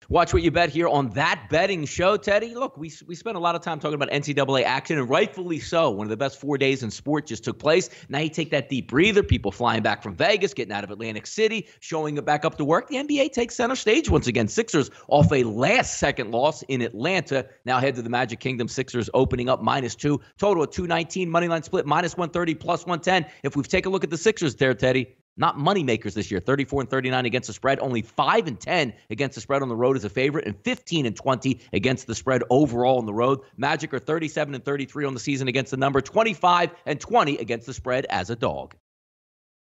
Watch What You Bet here on That Betting Show, Teddy. Look, we spent a lot of time talking about NCAA action, and rightfully so. One of the best 4 days in sport just took place. Now you take that deep breather. People flying back from Vegas, getting out of Atlantic City, showing it back up to work. The NBA takes center stage once again. Sixers off a last-second loss in Atlanta. Now head to the Magic Kingdom. Sixers opening up -2. Total of 219. Moneyline split -130, +110. If we take a look at the Sixers there, Teddy, not money makers this year. 34-39 against the spread. Only 5-10 against the spread on the road as a favorite, and 15-20 against the spread overall on the road. Magic are 37-33 on the season against the number. 25-20 against the spread as a dog.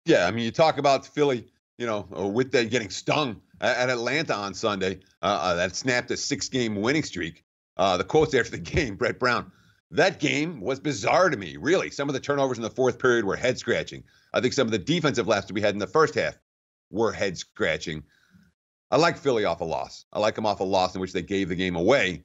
Yeah, I mean, you talk about Philly, with that getting stung at Atlanta on Sunday. That snapped a 6-game winning streak. The quotes after the game, Brett Brown. That game was bizarre to me, really. Some of the turnovers in the fourth period were head-scratching. I think some of the defensive lapses we had in the first half were head-scratching. I like Philly off a loss. I like them off a loss in which they gave the game away,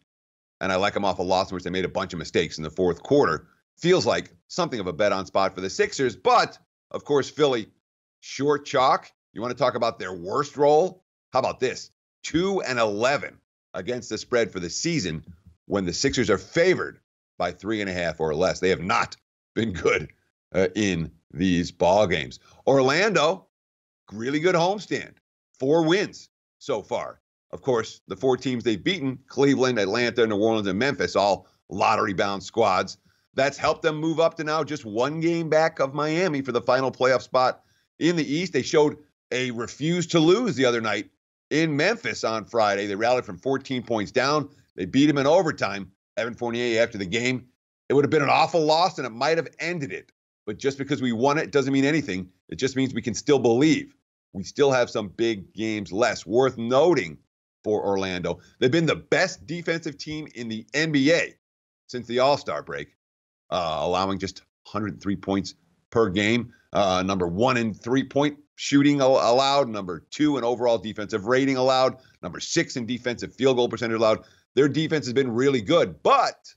and I like them off a loss in which they made a bunch of mistakes in the fourth quarter. Feels like something of a bet-on spot for the Sixers, but, of course, Philly, short chalk. You want to talk about their worst roll? How about this? 2-11 against the spread for the season when the Sixers are favored by 3.5 or less. They have not been good in these ball games. Orlando, really good homestand. 4 wins so far. Of course, the 4 teams they've beaten, Cleveland, Atlanta, New Orleans, and Memphis, all lottery-bound squads. That's helped them move up to now just 1 game back of Miami for the final playoff spot in the East. They showed a refuse to lose the other night in Memphis on Friday. They rallied from 14 points down. They beat him in overtime. Evan Fournier after the game. It would have been an awful loss, and it might have ended it. But just because we won it doesn't mean anything. It just means we can still believe. We still have some big games less. Worth noting for Orlando, they've been the best defensive team in the NBA since the All-Star break, allowing just 103 points per game. Number 1 in three-point shooting allowed. Number 2 in overall defensive rating allowed. Number 6 in defensive field goal percentage allowed. Their defense has been really good, but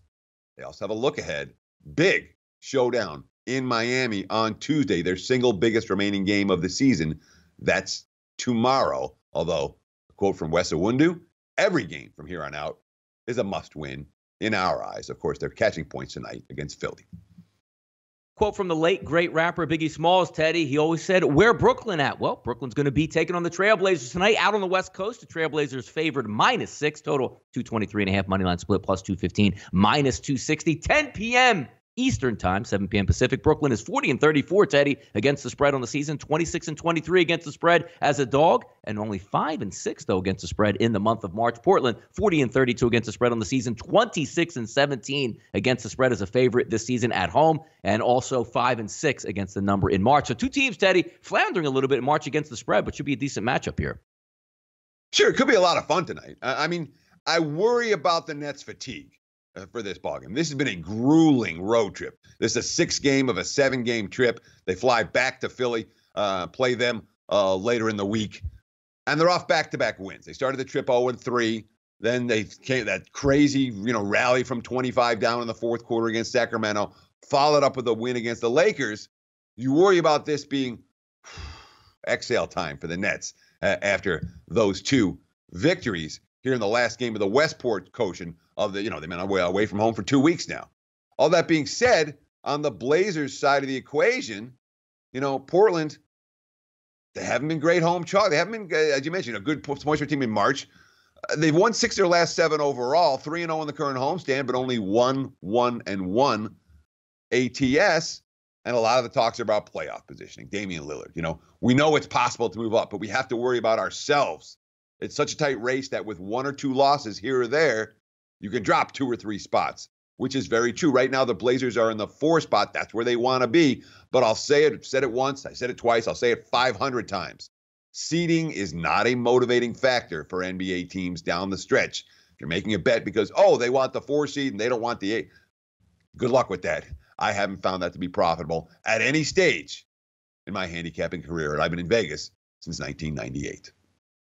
they also have a look ahead. Big showdown in Miami on Tuesday, their single biggest remaining game of the season. That's tomorrow. Although, a quote from Wes Iwundu, every game from here on out is a must-win in our eyes. Of course, they're catching points tonight against Philly. Quote from the late, great rapper Biggie Smalls, Teddy. He always said, where Brooklyn at? Well, Brooklyn's going to be taking on the Trailblazers tonight out on the West Coast. The Trailblazers favored -6, total 223.5, money line split +215, -260, 10 p.m. Eastern time, 7 p.m. Pacific. Brooklyn is 40-34, Teddy, against the spread on the season, 26-23 against the spread as a dog, and only 5-6, though, against the spread in the month of March. Portland, 40-32 against the spread on the season, 26-17 against the spread as a favorite this season at home, and also 5-6 against the number in March. So 2 teams, Teddy, floundering a little bit in March against the spread, but should be a decent matchup here. Sure, it could be a lot of fun tonight. I mean, I worry about the Nets' fatigue for this ballgame. This has been a grueling road trip. This is a 6-game of a 7-game trip. They fly back to Philly, play them later in the week, and they're off back-to-back wins. They started the trip 0-3. Then they came that crazy, rally from 25 down in the fourth quarter against Sacramento, followed up with a win against the Lakers. You worry about this being exhale time for the Nets after those 2 victories here in the last game of the Westport Quotient of the, they've been away from home for 2 weeks now. All that being said, on the Blazers side of the equation, Portland, they haven't been great home chalk. They haven't been, as you mentioned, a good points per team in March. They've won 6 of their last 7 overall, 3-0 in the current homestand, but only 1-1 ATS. And a lot of the talks are about playoff positioning. Damian Lillard, we know it's possible to move up, but we have to worry about ourselves. It's such a tight race that with 1 or 2 losses here or there, you can drop 2 or 3 spots, which is very true. Right now, the Blazers are in the 4 spot. That's where they want to be. But I'll say it, said it once, I said it twice, I'll say it 500 times. Seeding is not a motivating factor for NBA teams down the stretch. If you're making a bet because, they want the 4 seed and they don't want the 8, good luck with that. I haven't found that to be profitable at any stage in my handicapping career, and I've been in Vegas since 1998.